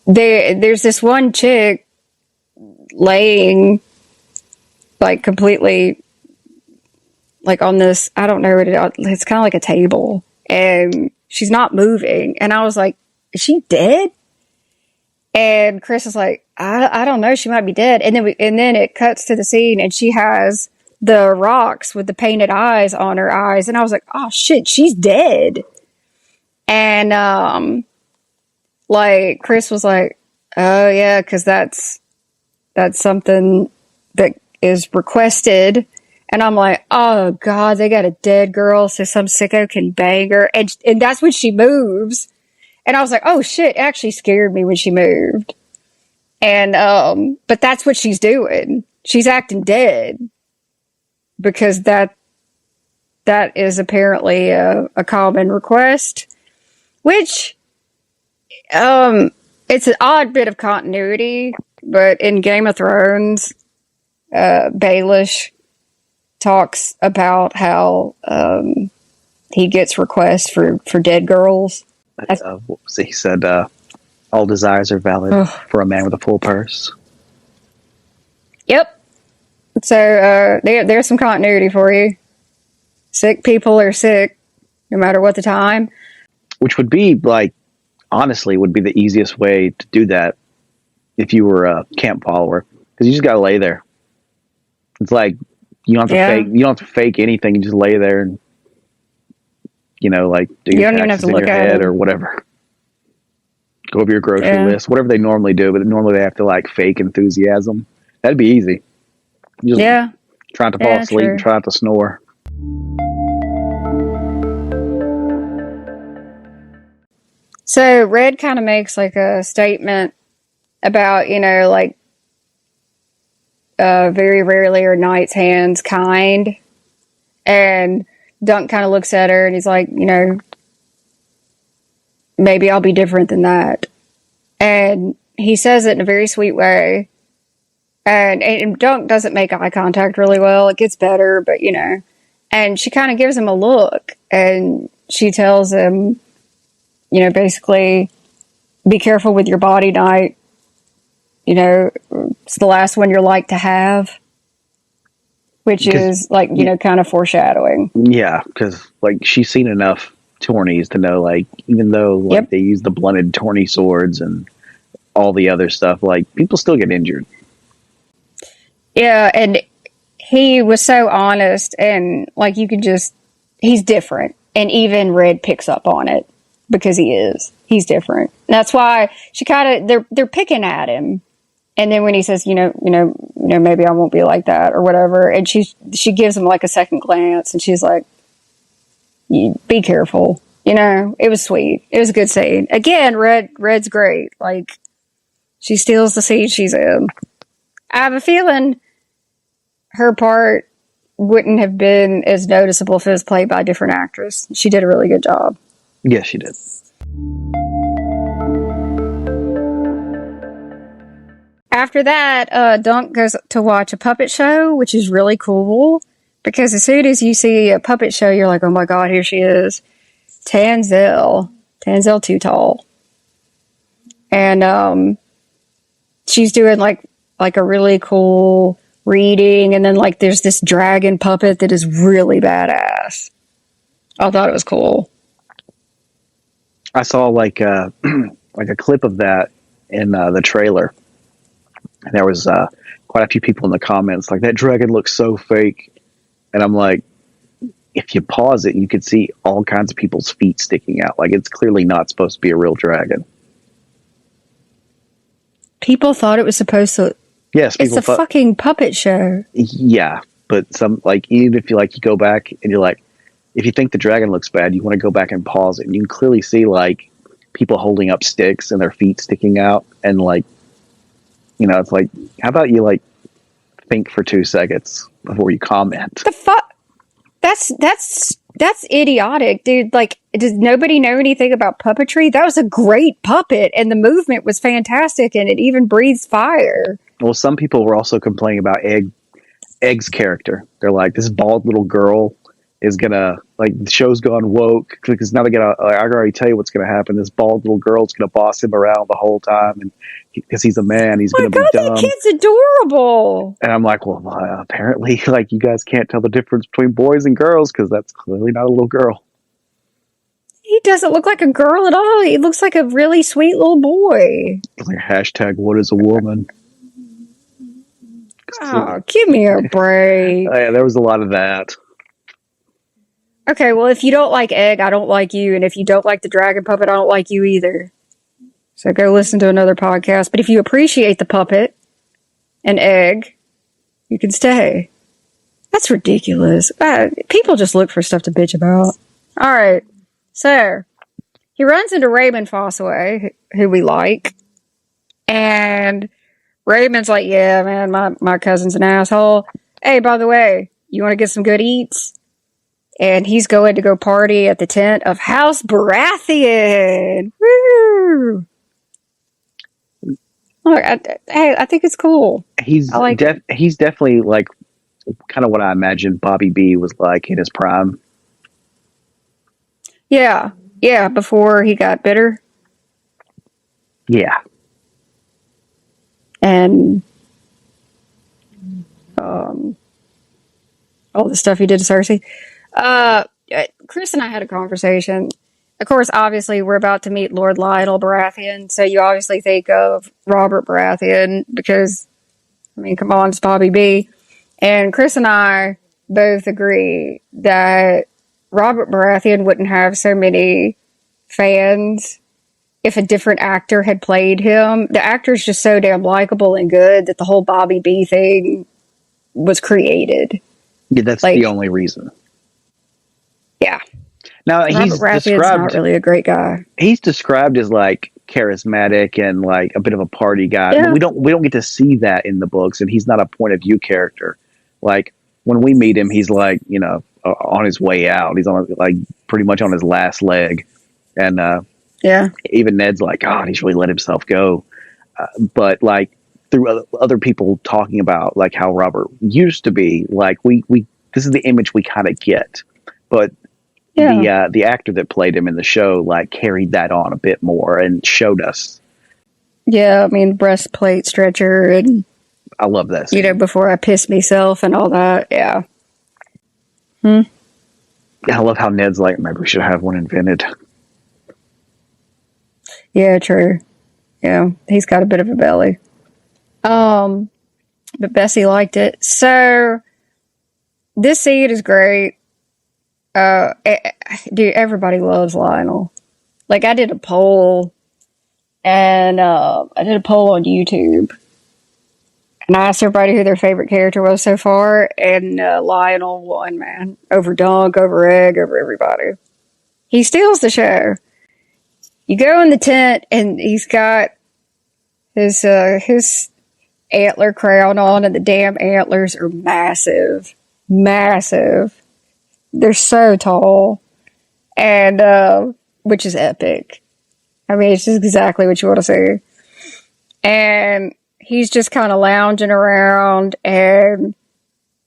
there's this one chick laying like completely like on this, I don't know what it's kind of like a table, and she's not moving. And I was like, is she dead? And Chris is like, I don't know, she might be dead. And then it cuts to the scene, and she has the rocks with the painted eyes on her eyes. And I was like, oh shit, she's dead. And like Chris was like, oh yeah, because that's something that is requested. And I'm like, oh god, they got a dead girl so some sicko can bang her. And that's when she moves. And I was like, oh shit, it actually scared me when she moved. And but that's what she's doing. She's acting dead. Because that is apparently a common request. Which it's an odd bit of continuity, but in Game of Thrones, Baelish talks about how he gets requests for dead girls. He said, all desires are valid for a man with a full purse. Yep. So there's some continuity for you. Sick people are sick, no matter what the time. Which would be like, honestly, would be the easiest way to do that if you were a camp follower, because you just gotta lay there. It's like you don't have to fake. You don't have to fake anything. You just lay there and like do your taxes in your head or whatever. Go over your grocery list, whatever they normally do, but normally they have to like fake enthusiasm. That'd be easy. You just trying to fall asleep and try not to snore. So Red kind of makes like a statement about, like very rarely are knights' hands kind. And Dunk kind of looks at her and he's like, maybe I'll be different than that. And he says it in a very sweet way. And Dunk doesn't make eye contact really well. It gets better, but you know. And she kind of gives him a look, and she tells him, you know, basically, be careful with your body night. You know, it's the last one you're like to have. Which is, like, you know, kind of foreshadowing. Yeah, because, like, she's seen enough tourneys to know, like, even though, like, they use the blunted tourney swords and all the other stuff, like, people still get injured. Yeah, and he was so honest, and, like, you could just, he's different. And even Red picks up on it, because he is. He's different. And that's why she kind of, they're picking at him. And then when he says, you know, maybe I won't be like that or whatever, and she gives him like a second glance, and she's like, "Be careful." You know, it was sweet. It was a good scene. Again, Red's great. Like, she steals the scene she's in. I have a feeling her part wouldn't have been as noticeable if it was played by a different actress. She did a really good job. Yes, she did. After that, Dunk goes to watch a puppet show, which is really cool. Because as soon as you see a puppet show, you're like, oh my god, here she is. Tanzell Too Tall. And she's doing like a really cool reading. And then like there's this dragon puppet that is really badass. I thought it was cool. I saw like a clip of that in the trailer. And there was quite a few people in the comments like, that dragon looks so fake. And I'm like, if you pause it, you could see all kinds of people's feet sticking out. Like, it's clearly not supposed to be a real dragon. People thought it was supposed to. Yes, it's a fucking puppet show. Yeah, but some, like, even if you go back and you're like, if you think the dragon looks bad, you want to go back and pause it, and you can clearly see like people holding up sticks and their feet sticking out, and like, you know, it's like, how about you like think for 2 seconds before you comment? The fuck? That's idiotic, dude. Like, does nobody know anything about puppetry? That was a great puppet, and the movement was fantastic, and it even breathes fire. Well, some people were also complaining about Egg's character. They're like, this bald little girl is gonna, like, the show's gone woke because now they gotta, I can already tell you what's gonna happen. This bald little girl's gonna boss him around the whole time, and because he's a man, he's gonna be dumb. That kid's adorable. And I'm like, well, apparently, like, you guys can't tell the difference between boys and girls because that's clearly not a little girl. He doesn't look like a girl at all. He looks like a really sweet little boy. Like, hashtag what is a woman? Oh, give me a break. Yeah, there was a lot of that. Okay, well, if you don't like Egg, I don't like you. And if you don't like the dragon puppet, I don't like you either. So go listen to another podcast. But if you appreciate the puppet and Egg, you can stay. That's ridiculous. People just look for stuff to bitch about. All right. So he runs into Raymond Fossaway, who we like. And Raymond's like, yeah, man, my cousin's an asshole. Hey, by the way, you want to get some good eats? And he's going to go party at the tent of House Baratheon. Woo! Look, I think it's cool. He's definitely like kind of what I imagined Bobby B was like in his prime. Yeah, before he got bitter. Yeah. And all the stuff he did to Cersei. Chris and I had a conversation. Of course, obviously, we're about to meet Lord Lionel Baratheon, so you obviously think of Robert Baratheon because, I mean, come on, it's Bobby B. And Chris and I both agree that Robert Baratheon wouldn't have so many fans if a different actor had played him. The actor's just so damn likable and good that the whole Bobby B thing was created. Yeah, that's like, the only reason. Yeah. Now he's described not really a great guy. He's described as like charismatic and like a bit of a party guy. Yeah. But we don't get to see that in the books, and he's not a point of view character. Like when we meet him, he's like, you know, on his way out. He's on like pretty much on his last leg, and yeah. Even Ned's like, God, he's really let himself go. but like through other people talking about like how Robert used to be, like we this is the image we kind of get, but the actor that played him in the show like carried that on a bit more and showed us. Yeah, I mean, breastplate stretcher, and I love that scene. Before I piss myself and all that. Yeah. I love how Ned's like, maybe we should have one invented. Yeah, true. Yeah, he's got a bit of a belly. But Bessie liked it. So this seed is great. Dude, everybody loves Lionel. Like, I did a poll, and I did a poll on YouTube, and I asked everybody who their favorite character was so far, and Lionel won, man, over Dunk, over Egg, over everybody. He steals the show. You go in the tent, and he's got his antler crown on, and the damn antlers are massive. Massive. They're so tall. And, which is epic. I mean, it's just exactly what you want to see. And he's just kind of lounging around, and,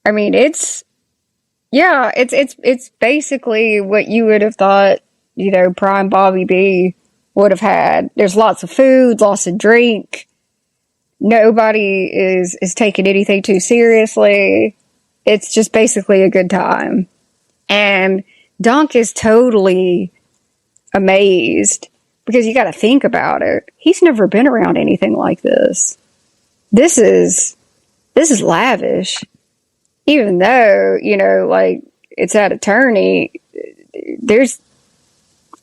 I mean, it's basically what you would have thought, Prime Bobby B would have had. There's lots of food, lots of drink. Nobody is taking anything too seriously. It's just basically a good time. And Dunk is totally amazed, because you got to think about it. He's never been around anything like this. This is lavish. Even though, like, it's at Attorney, there's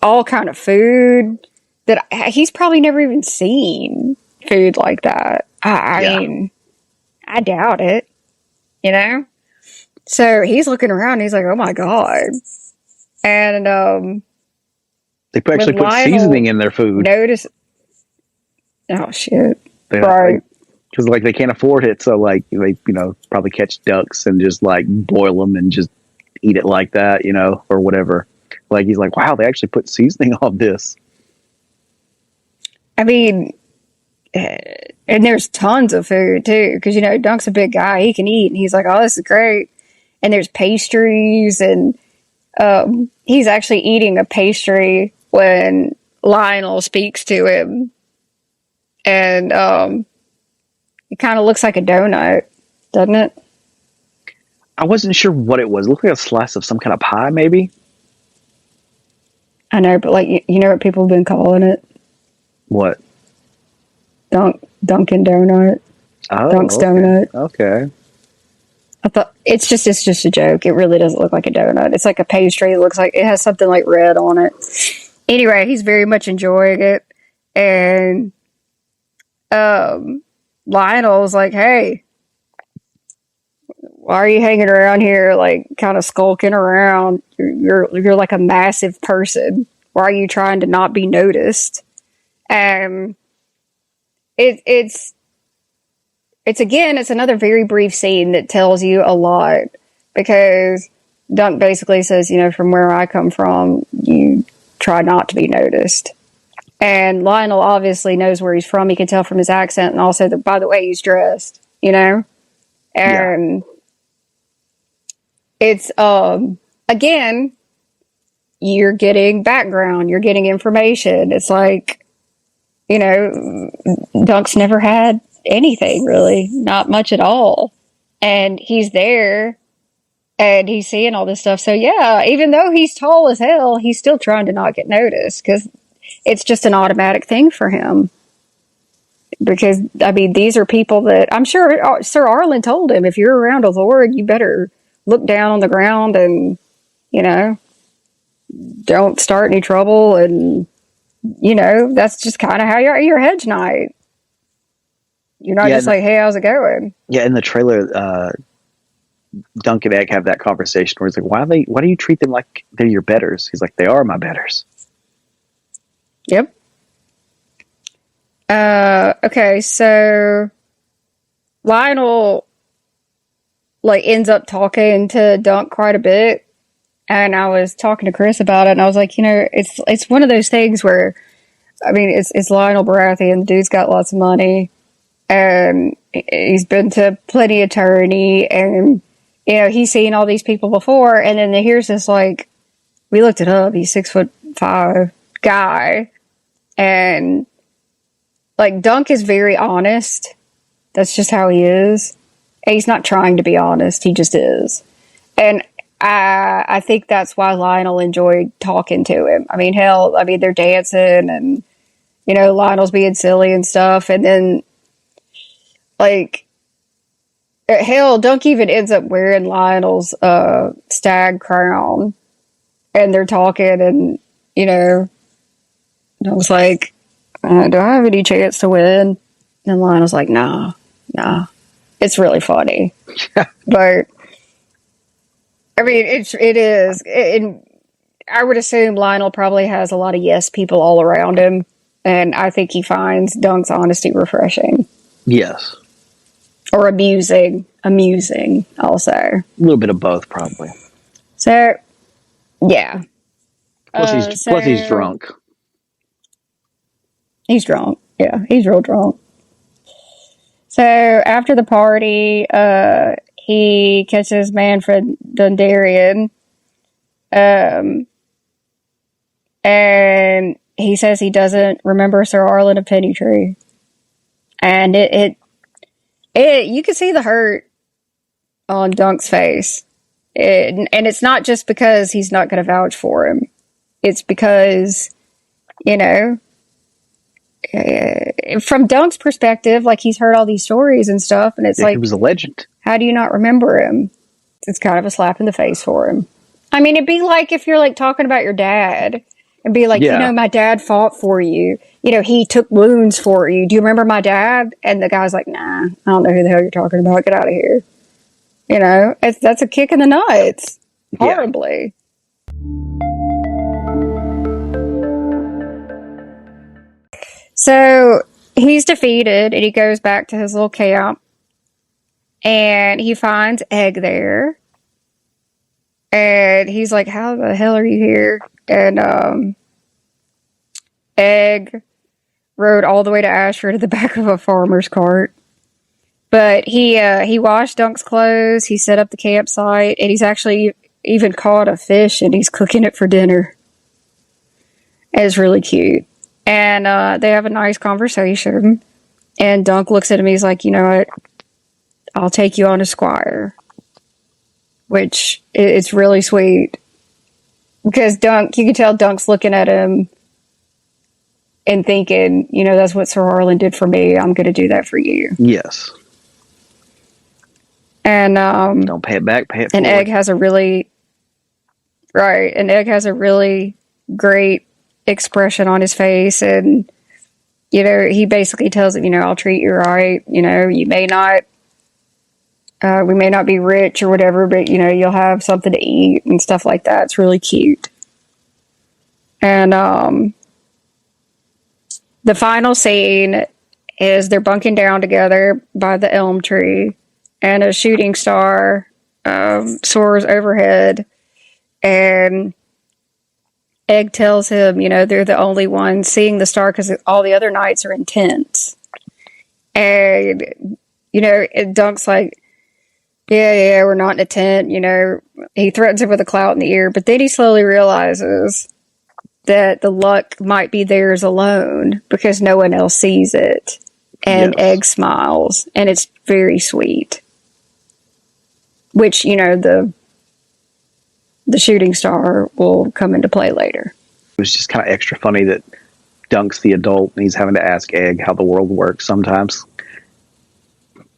all kind of food that he's probably never even seen food like that. I mean, I doubt it, So he's looking around and he's like, oh my God. And, they actually put seasoning in their food. Oh shit. Right. Because like they can't afford it. So like, they, probably catch ducks and just like boil them and just eat it like that, or whatever. Like, he's like, wow, they actually put seasoning on this. I mean, and there's tons of food too, because Dunk's a big guy, he can eat, and he's like, oh, this is great. And there's pastries, and he's actually eating a pastry when Lionel speaks to him, and it kind of looks like a donut, doesn't it? I wasn't sure what it was. It looked like a slice of some kind of pie, maybe. I know, but like, you know what people have been calling it? What? Dunkin' Donut. Oh, Dunk's okay. Donut. Okay. I thought it's just a joke. It really doesn't look like a donut. It's like a pastry. It looks like it has something like red on it. Anyway, he's very much enjoying it, and Lionel's like, "Hey, why are you hanging around here, like kind of skulking around? You're like a massive person. Why are you trying to not be noticed?" And it's another very brief scene that tells you a lot, because Dunk basically says, from where I come from, you try not to be noticed. And Lionel obviously knows where he's from. He can tell from his accent, and also by the way he's dressed, And it's, again, you're getting background, you're getting information. It's like, Dunk's never had anything really, not much at all. And he's there and he's seeing all this stuff. So yeah, even though he's tall as hell, he's still trying to not get noticed, because it's just an automatic thing for him. Because, I mean, these are people that I'm sure Sir Arlen told him, if you're around a lord, you better look down on the ground and, don't start any trouble. And, that's just kind of how you're Hedge Knight. You're not just like, hey, how's it going? Yeah, in the trailer, Dunk and Egg have that conversation where he's like, why do you treat them like they're your betters? He's like, they are my betters. Yep. Okay, so Lionel like ends up talking to Dunk quite a bit, and I was talking to Chris about it, and I was like, it's one of those things where I mean, it's Lionel Baratheon. The dude's got lots of money, and he's been to plenty of tourney, and he's seen all these people before. And then here's this we looked it up. He's 6'5" guy, and Dunk is very honest. That's just how he is. And he's not trying to be honest. He just is. And I think that's why Lionel enjoyed talking to him. I mean, hell, they're dancing and, Lionel's being silly and stuff. And then, hell, Dunk even ends up wearing Lionel's stag crown. And they're talking and, I was like, do I have any chance to win? And Lionel's like, nah. It's really funny. But, I mean, it is. And I would assume Lionel probably has a lot of yes people all around him. And I think he finds Dunk's honesty refreshing. Yes. Or amusing, I'll say. A little bit of both, probably. So, yeah. Plus he's drunk. He's drunk. Yeah, he's real drunk. So, after the party, he catches Manfred Dondarrion. And he says he doesn't remember Sir Arlen of Pennytree. And it you can see the hurt on Dunk's face. And it's not just because he's not going to vouch for him. It's because, from Dunk's perspective, he's heard all these stories and stuff, and it's he was a legend. How do you not remember him? It's kind of a slap in the face for him. I mean, it'd be like if you're talking about your dad and be like, my dad fought for you. He took wounds for you. Do you remember my dad? And the guy's like, nah, I don't know who the hell you're talking about. Get out of here. That's a kick in the nuts. Horribly. So he's defeated and he goes back to his little camp and he finds Egg there. And he's like, how the hell are you here? And Egg rode all the way to Ashford at the back of a farmer's cart. But he washed Dunk's clothes, he set up the campsite, and he's actually even caught a fish and he's cooking it for dinner. It's really cute. And they have a nice conversation. And Dunk looks at him, he's like, you know what? I'll take you on as squire. Which, it's really sweet. Because Dunk, you can tell Dunk's looking at him and thinking, that's what Sir Arlen did for me. I'm going to do that for you. Yes. And don't pay it back, pay it forward. And Egg has a really great expression on his face, and he basically tells him, I'll treat you right. You may not, we may not be rich or whatever, but you'll have something to eat and stuff like that. It's really cute. And the final scene is they're bunking down together by the elm tree, and a shooting star soars overhead, and Egg tells him, they're the only ones seeing the star because all the other nights are intense. And, Dunk's like, yeah, we're not in a tent, He threatens him with a clout in the ear, but then he slowly realizes that the luck might be theirs alone because no one else sees it. And yes. Egg smiles, and it's very sweet. Which, the shooting star will come into play later. It was just kind of extra funny that Dunk's the adult and he's having to ask Egg how the world works sometimes.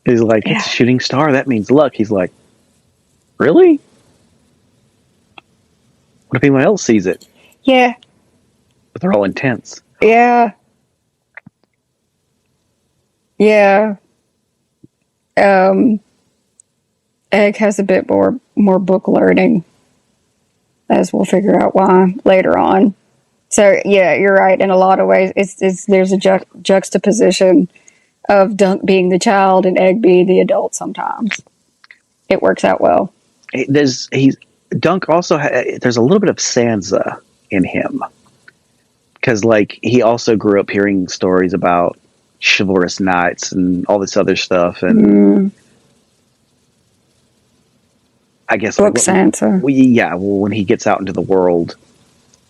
He's like, it's a shooting star, that means luck. He's like, really? What if anyone else sees it? Yeah. But they're all intense. Yeah. Yeah. Egg has a bit more book learning, as we'll figure out why later on. So yeah, you're right. In a lot of ways, there's a juxtaposition of Dunk being the child and Egg being the adult. Sometimes it works out well. Dunk also there's a little bit of Sansa in him, because like he also grew up hearing stories about chivalrous knights and all this other stuff, and I guess book Sansa. When he gets out into the world,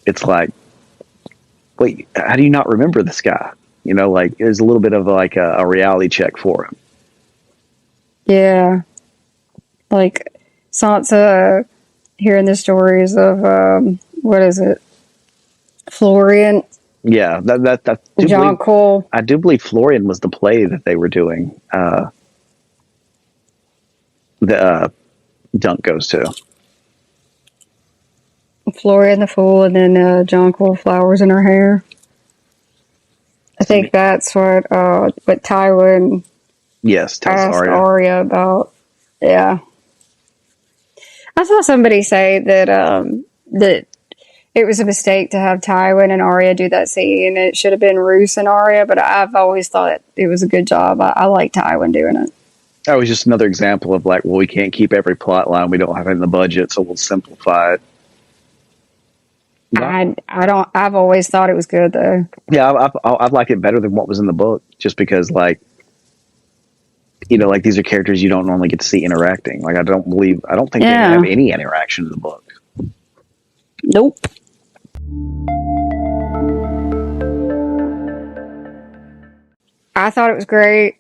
it's like, wait, how do you not remember this guy? You know, like it was a little bit of like a reality check for him. Yeah, like Sansa hearing the stories of what is it, Florian? Yeah, John Cole. I do believe Florian was the play that they were doing. Dunk goes to Florian the Fool, and then John Cole, flowers in her hair. I think that's what Tywin tells asked Arya about. Yeah. I saw somebody say that that it was a mistake to have Tywin and Arya do that scene. It should have been Roose and Arya, but I've always thought it was a good job. I like Tywin doing it. That was just another example of like, well, we can't keep every plot line. We don't have it in the budget, so we'll simplify it. I've always thought it was good though. Yeah, I like it better than what was in the book, just because like, you know, like these are characters you don't normally get to see interacting. Like I don't think they have any interaction in the book. Nope. I thought it was great.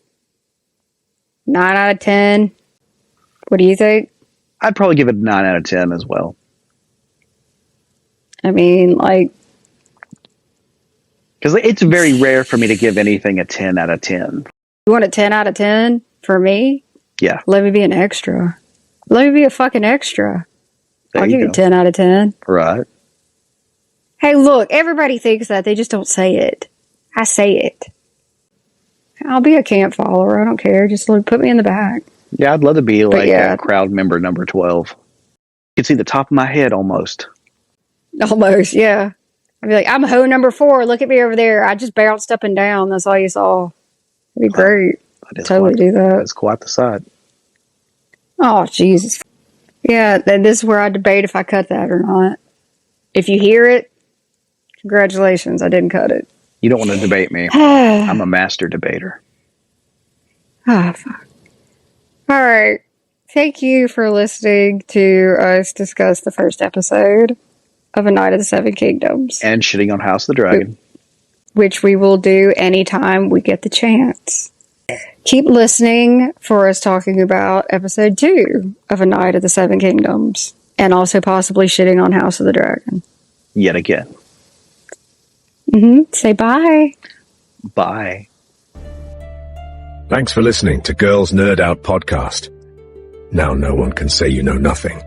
9 out of 10. What do you think? I'd probably give it a 9 out of 10 as well. I mean, like, because it's very rare for me to give anything a 10 out of 10. You want a 10 out of 10 for me? Yeah. Let me be an extra. Let me be a fucking extra. I'll give you a 10 out of 10. Right. Hey, look, everybody thinks that. They just don't say it. I say it. I'll be a camp follower. I don't care. Just put me in the back. Yeah, I'd love to be like a crowd member number 12. You can see the top of my head almost. Almost, yeah. I'd be like, I'm hoe number 4. Look at me over there. I just bounced up and down. That's all you saw. It'd be great. Totally do that. That's quite the sight. Oh, Jesus. Yeah, this is where I debate if I cut that or not. If you hear it, congratulations. I didn't cut it. You don't want to debate me. I'm a master debater. Oh, fuck. All right. Thank you for listening to us discuss the first episode of A Night of the Seven Kingdoms. And shitting on House of the Dragon. Which we will do anytime we get the chance. Keep listening for us talking about episode 2 of A Night of the Seven Kingdoms. And also possibly shitting on House of the Dragon. Yet again. Say bye. Bye. Thanks for listening to Girls Nerd Out Podcast. Now no one can say you know nothing.